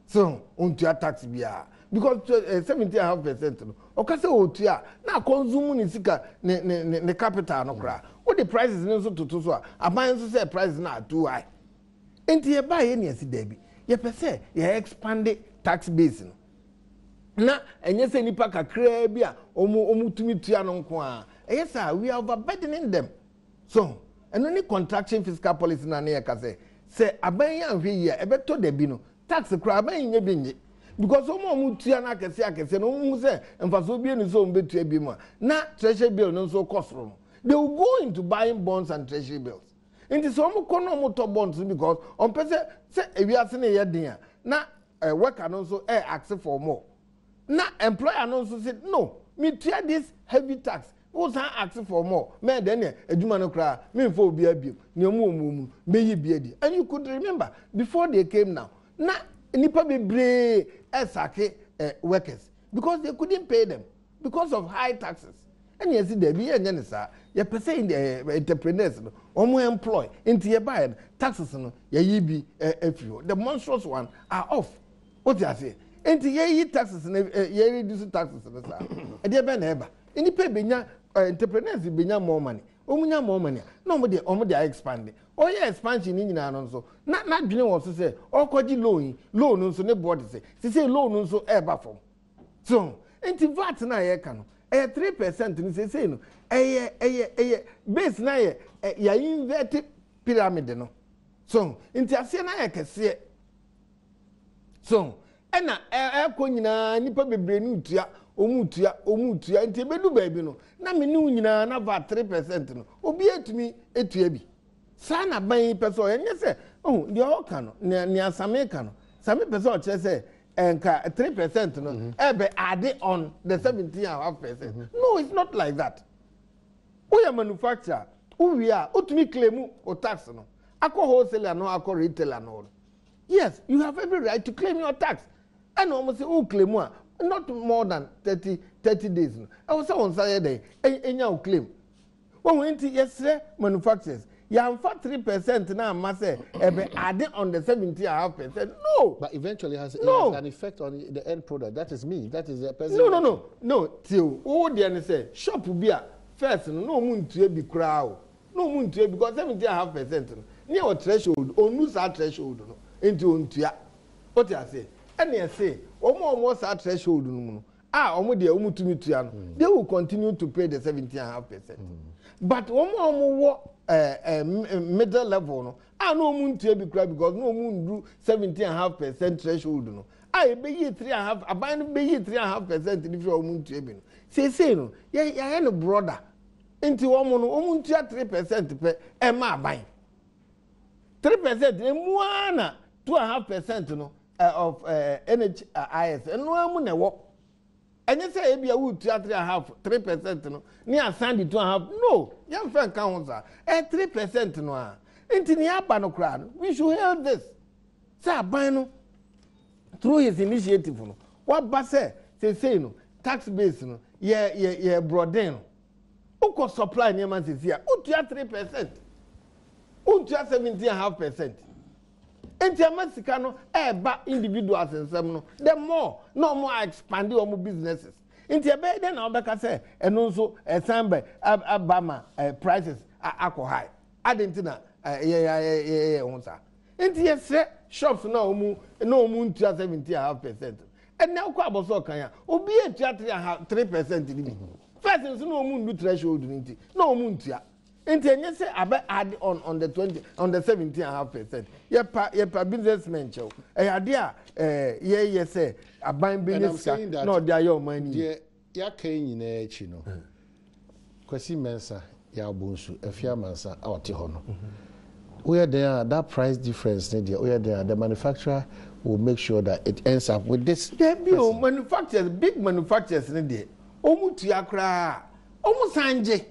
So on to your tax bia. Because 70.5%. Okay, so to ya now consuming is the capital no cry. What the prices no to so. A man say price now too high. Enti ye buy any asi debi ye pese ye expand tax base na enye se nipa kakra bia omu tumi tua no nko a yes we are overburdening them so and only contraction fiscal policy na na ye ka say say aban yan hwe yi e beto da bi no tax kra aban nye bi nye because omo tua na akese no mu say emfaso bi enu so mbetua bi mu na treasury bill no so cost from they will go into buying bonds and treasury bills. It is almost no bonds because on person say we are saying here na worker also ask for more. Na employer also said no, me try this heavy tax. Who's asking for more? Me then eduma no kra me for obi abiem. Ni omu me yi biedi. And you could remember before they came now. Na nipa bebre esake workers because they couldn't pay them because of high taxes. And you see there be any sir, you in the entrepreneurs no employ into your buy taxes no ye be the monstrous one are off. What you say? Into ye taxes ye reduce taxes no sir. E dey be na eba. Any pay benya entrepreneurs benya more money. Omunya more money. No mo dey expanding. Oh yeah, expansion ni nyina no so. Na dwene wo so say okoji loan nso ne board say loan nso eba from. So, into VAT na ye ka no 3% ni say no base na ya invert pyramid no so nti ase na ya kese so ena nyina nipa bebre ni utua omutua nti bedu baabi no na me ni nyina na va 3% no obi etumi etua bi sa na ban peso yenye se de o ka no ni asame ka no same peso o kire se enka 3% no ebe add on the 17.5%. No, it's not like that. We are manufacturer. We are utumi claim o tax no. Ako wholesaler no, ako retailer no. Yes, you have every right to claim your tax. And almost say claim not more than 30 days. I was on Saturday. Enya claim. When we enter yesterday manufacturers. You have 3% now, must say, add on the 17.5%. No. But eventually it has an effect on the end product. That is me. That is the person. No. Till all the say shop will be first. No moon to be crowd. No moon to because 17.5%. Near our threshold, or lose our threshold into untia. What I say? And I say, almost our threshold. They will continue to pay the 17.5%. But middle level no no moon to be crab because no moon do 17.5% threshold no I be 3.5 abandon be 3.5% if you moon to be no say no ya no brother into woman to 3% per ma buy 3% emuana 2.5% no of NHIS and no moon e work. And you say, "Ebi awu 3.5% no. Ni asandi 2.5. No, young friend council. 3% no. Inti ni aba no kra no. We should help this. Say aban no through his initiative no. What ba say no tax base no. Ye broaden no. Uko supply ni man say here. Utua 3%. Utua 17.5%. Enti amasika no eba individuals nsem no the more no more expand your businesses enti ebe dey na obeka say eno nso esambe abama prices akọ high adenti na ye hunsa enti yesre shops na omu ntua 17.5% and now kwa boso kan ya obi etua 3% ni bi first nso na omu ndu threshold nti na omu ntua. And you say add on the 17.5%. Yepa businessmen chow. Idea say a buying business. No, they are your money. Ya keni na chino. Kwesi mensa ya bunsu efia mansa awati hono. Where there that price difference where there the manufacturer will make sure that it ends up with this. There be manufacturers, big manufacturers there. Omu tiakra, omu sanje.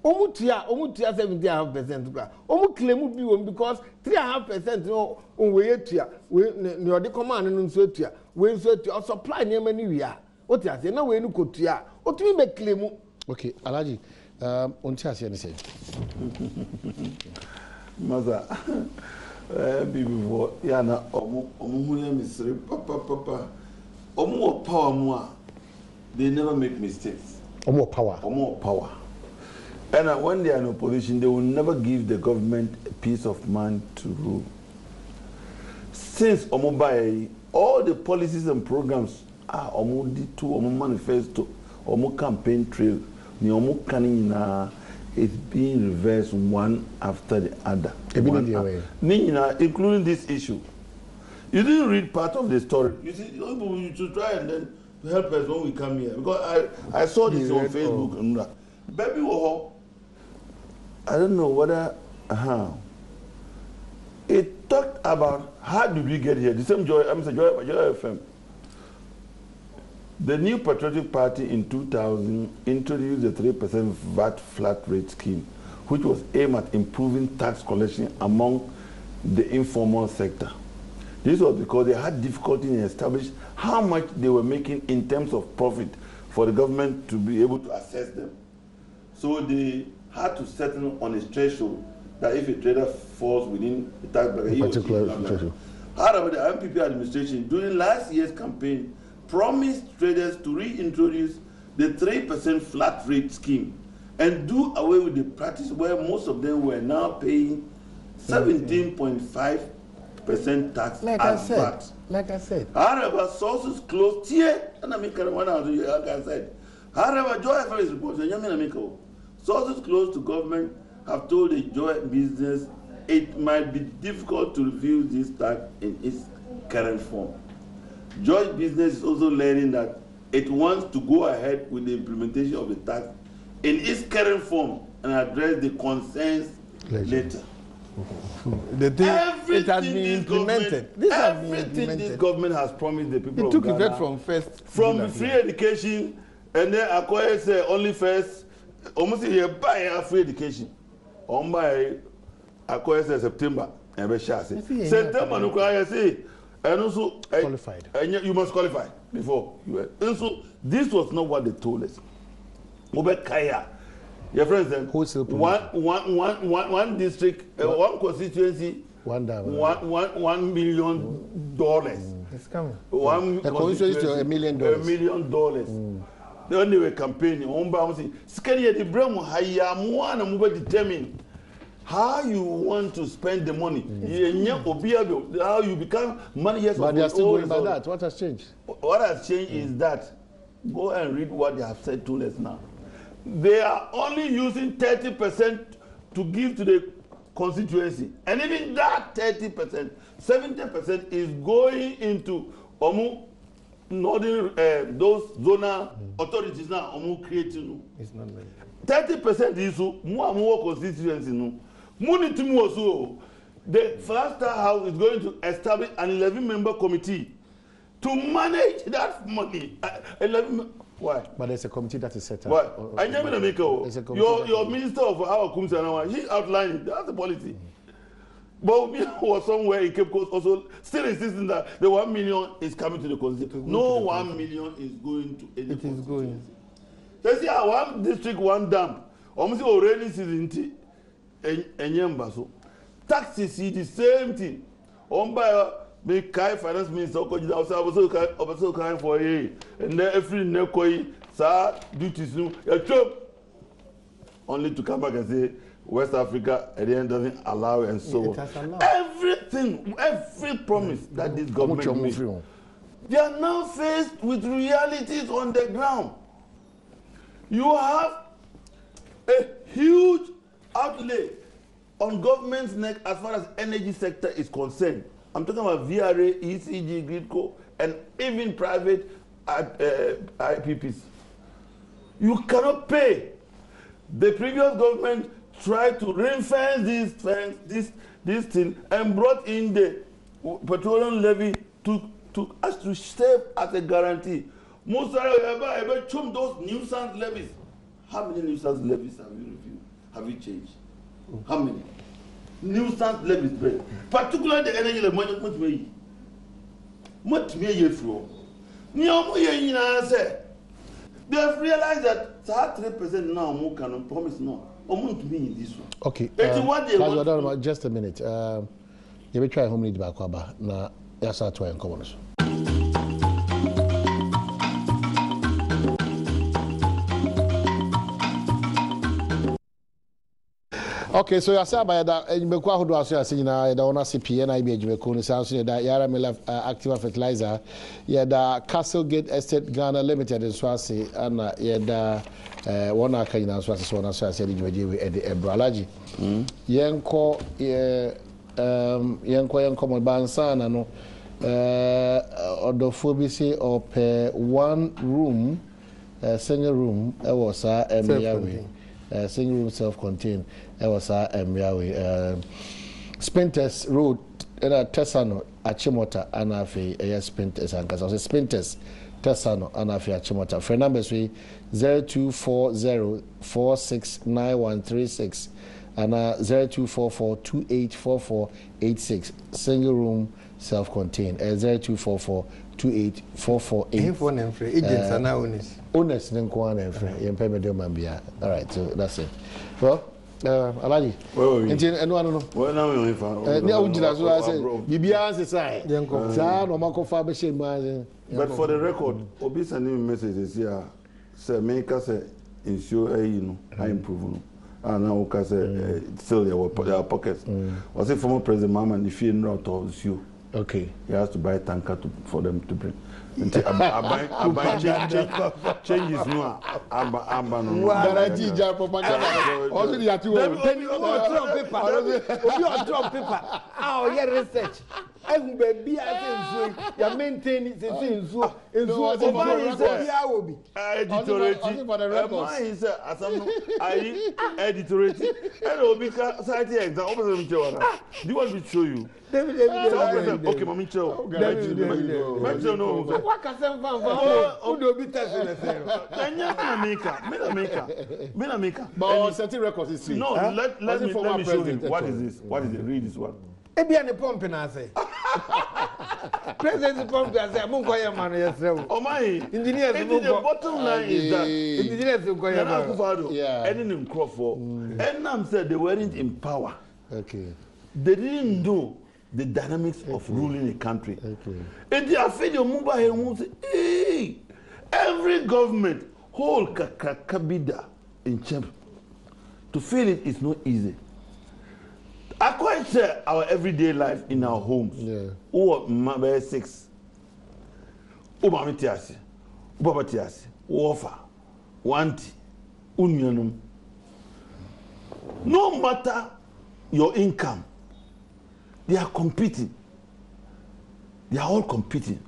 Omutia 7.5% kra omu claim bi won because 3.5% no we etua we ne odi command no nso etua we nso etua supply ne mani wia what you say na we nu kotua otumi be claim. Okay, Alaji, onti ase ne say maza before ya na omu hunya misiri papa omu power mu a they never make mistakes. Omu power. And when they are in opposition, they will never give the government a piece of mind to rule. Since Omobai, all the policies and programs are Omodi to Omo manifesto, Omo campaign trail, ni Omo kanina, it's being reversed one after the other. Including this issue. You didn't read part of the story. You see, you should try and then help us when we come here. Because I saw this on Facebook. Baby, I don't know whether... It talked about how did we get here. The same Joy FM. The new Patriotic Party in 2000 introduced a 3% VAT flat rate scheme, which was aimed at improving tax collection among the informal sector. This was because they had difficulty in establishing how much they were making in terms of profit for the government to be able to assess them. So they had to settle on a threshold that if a trader falls within the tax bracket, he particular threshold. However, the MPP administration during last year's campaign promised traders to reintroduce the 3% flat rate scheme and do away with the practice where most of them were now paying 17.5% tax as VAT. Like I said. However, sources close here, and I mean, like I said. However, Joy FM is reporting, sources close to government have told the Joy business it might be difficult to review this tax in its current form. Joy business is also learning that it wants to go ahead with the implementation of the tax in its current form and address the concerns later. The thing, it has been implemented. Everything this government has promised the people it took of Ghana, effect from free education, and then acquire say only first, almost a year buy free education. On by acquire say September, and be sure September no cry say, and also qualified. And you must qualify before you were. And so this was not what they told us. Kaya. Your friends then one district, one constituency, $1 million. It's coming. One constituency $1 million. $1 million. Then they were campaigning. Scary the brain how determine how you want to spend the money. How you become managers. But they are still going by that. What has changed? What has changed is that go and read what they have said to us now. They are only using 30% to give to the constituency. And even that 30%, 70% is going into northern, those zonal authorities now, creating. It's not like 30% is more constituency. The Flagstaff House is going to establish an 11-member committee to manage that money. 11. Why? But there's a committee that is set up. Why? I never make your minister of our Kumsanawa, he outlined it. That's the policy. But we was somewhere in Cape Coast also still insisting that the 1 million is coming to the constituency. No 1 million is going to any constituency. It is going. They say one district, one dam. Almost already season taxes is the same thing. The Kai finance minister also crying for a and then every nekoi duties only to come back and say West Africa at the end doesn't allow and so on. Everything, every promise that this government made, they are now faced with realities on the ground. You have a huge outlay on government's neck as far as energy sector is concerned. I'm talking about VRA, ECG, Gridco, and even private IPPs. You cannot pay. The previous government tried to ring-fence this thing and brought in the petroleum levy to serve as a guarantee. Most ever chum those nuisance levies. How many nuisance levies have you reviewed? Have you changed? How many? Nuisance levies, particularly the energy management way. What may you throw? They have realized that 3% now more can promise no. To me in this one. Okay. Just a minute. You will try home need back na yasa to encounter. Okay, so you say about that. You make what do I say? You know, the owner CP and I be you make only say that Yara Mela Activa Fertilizer, yeah, the Castlegate Estate Ghana Limited in Swasi, and yeah, the one I can answer as one as I said you with Eddie Ebralaji. Yanko, Yanko Bansana no. Odofobisi or per one room, single room, was single room self-contained, Spinters Road, Tessano, Achimota, Anafi, Spinters, and Casa Spinters, Tessano, Anafi, Achimota. For numbers, 0240469136 and 0244284486, single room. Self-contained 0244284488. Agents are now owners. Owners then go on and all right, so that's it. Well, Alaji. And one no. Well, now we but for the record, Obi sending messages here. Say make us ensure I improve. And now say still their pockets. Was it former President Mahmoud if you not told you? Okay. He has to buy a tanker for them to bring. I buy changes no. Propaganda. Also the two. Paper. Oh, yeah, research. I'm baby. I you maintain it. Editorate. And Obika site exam. Do you want me to show you? Okay, mommy, show. What can say? But certain records is no. Let me show you. What is this? What is it? Read this one. Ebiane pump na say. President pump na say. Mun koye man yesrew. Oh my. Engineers the bottom line is that engineers koye man. Yeah. Any in Crawford. And Nam said they weren't in power. Okay. They didn't know the dynamics of ruling a country. Okay. And they are fed your mobile and say, hey, every government whole kabida in champ. To feel it is not easy. I quite say our everyday life in our homes. Yeah. Oh, my 6. Oh, my tiasi. Baba tiasi. Wafa. Wanti. Unyanum. No matter your income, they are competing. They are all competing.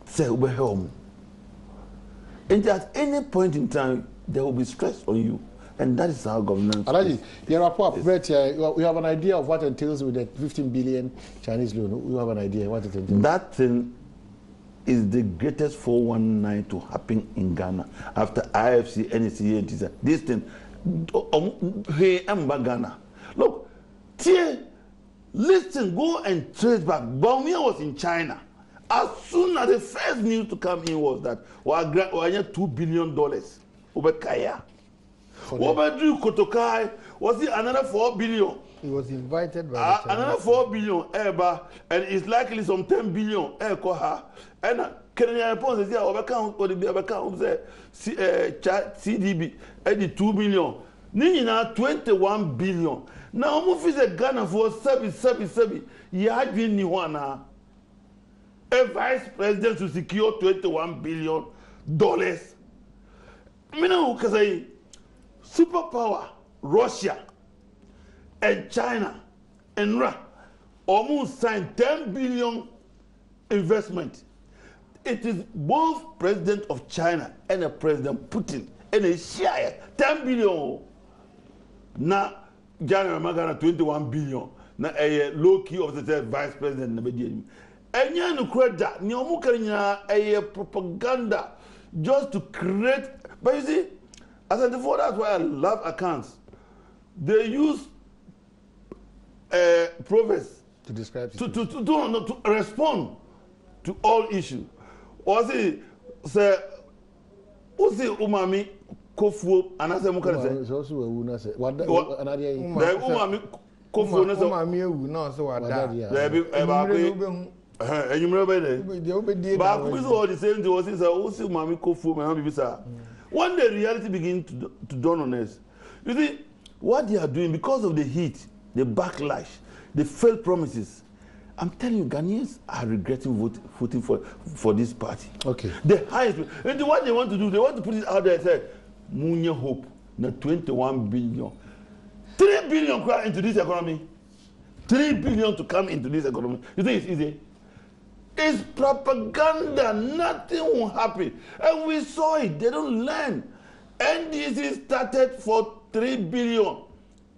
Say, ube home. And at any point in time, there will be stress on you. And that is how governance. Alaji, we have an idea of what entails with the 15 billion Chinese loan. We have an idea what it entails. That thing is the greatest 419 to happen in Ghana after IFC, NECA, and TISA. This thing, hey, I'm Ghana. Look, listen, go and trace back. Baumia was in China. As soon as the first news to come in was that we are $2 billion. Ubekaya. What do Kotokai? Was it another 4 billion? He was invited by another 4 billion, and it's likely some 10 billion. And Kenya Pons is here, CDB, 2 billion. Nina 21 billion. Now, I'm a Ghana for service. You had been Niwana. A vice president to secure $21 billion. I superpower, Russia and China and Russia almost signed 10 billion investment. It is both President of China and a President Putin and a share 10 billion. Now, Ghana Magana 21 billion. Now, a low key of the vice president. And you know, credit, a propaganda just to create. But you see, as I before, that's why I love accounts. They use prophets to describe to respond to all issues. Was it say umami kofu anase muka say so so ewu na say wada anade yi umami kofu na say umami ewu na so wada there be enyumre be there ba ku so all the same thing was say umami kofu ma be say when the reality begin to dawn on us, you see, what they are doing because of the heat, the backlash, the failed promises. I'm telling you, Ghanaians are regretting voting for this party. Okay. The highest. And what they want to do, they want to put it out there and say, Munye hope, na 21 billion. 3 billion into this economy. 3 billion to come into this economy. You think it's easy? It's propaganda. Nothing will happen. And we saw it. They don't learn. NDC started for 3 billion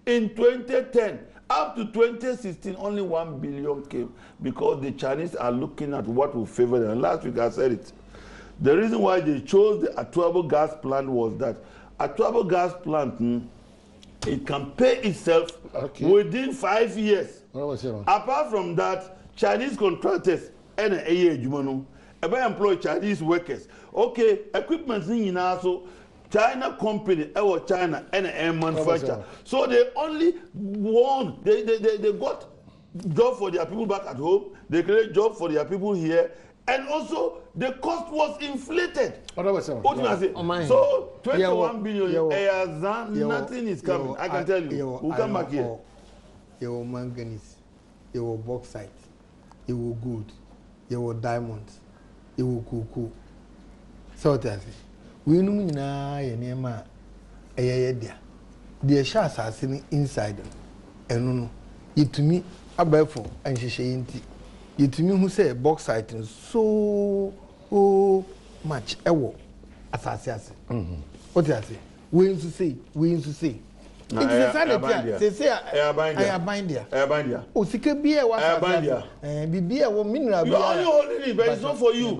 in 2010. Up to 2016, only 1 billion came because the Chinese are looking at what will favor them. And last week I said it. The reason why they chose the Atuabo gas plant was that Atuabo gas plant, it can pay itself within 5 years. Apart from that, Chinese contractors and employ Chinese workers. Okay, equipment also China company, China and manufacturer. So they only won. They got job for their people back at home. They create job for their people here. And also, the cost was inflated. So, 21 billion, nothing is coming. I can tell you. We'll come back here. Your manganese, your bauxite, your gold, your diamonds, your cuckoo. So, that's it. We know na ye nema eyeye dia de sha asase ni inside enu no yitumi abafo anhihye yinti yitumi hu say bauxite so much ewo asase ase what you say we nsu say it is sanity say abandia o sika bia wa asase bibia wo mineral bia you only holding it but it's not for you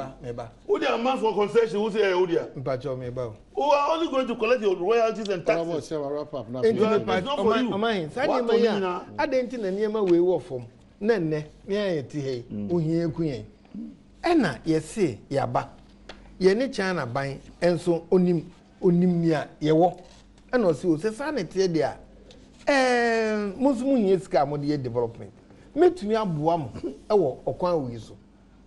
who the amount for concession who say who there mpacho me ba who are only going to collect your royalties and taxes wrap up now it's not for you sani ya adenti na niema we wo fom na nne me ayeti he ohia ekuyen ena yesi yaba ye ne China ban enso onim ni a ye wo ena o se sanity dia musumu nyeska mo de development metumi aboa mo ewo okwan wi so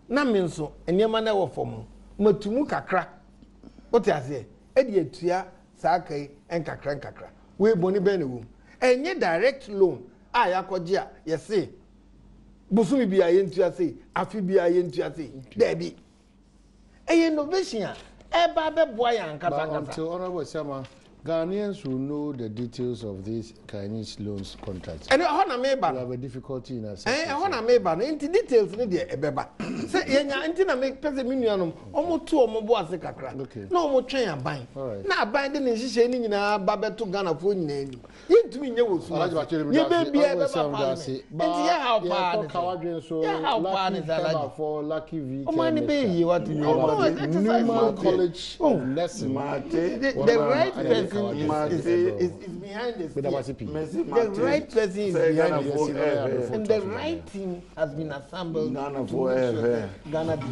na me nso eniema na wo fom matumu kakra what you say e de atua saakai enkakra we boni be na wo enye direct loan a yakoje a yesi busumi bia ye ntua sei afi bia ye ntua sei there be innovation a ba be boy ankasa until honorable Sama Ghanaians will know the details of these Chinese loans contracts. And honor me ba. We have a difficulty in assessing. Honor me ba. Into details ni de ebeba. Say yenya into na make person minuanom. Omo tu omo bo ase kakra. Na omo twen aban. Na aban de ne hihye ni nyina ba beto Ghana fo nyina ni. Yentumi nye wo su. Ye be bia be ba. Nti ya how pa. Kawadwen so. For lucky V. Omo ni be yi what you know. College lesson. The right person is behind this. The right person is behind this. And the right team has been assembled. Ghana.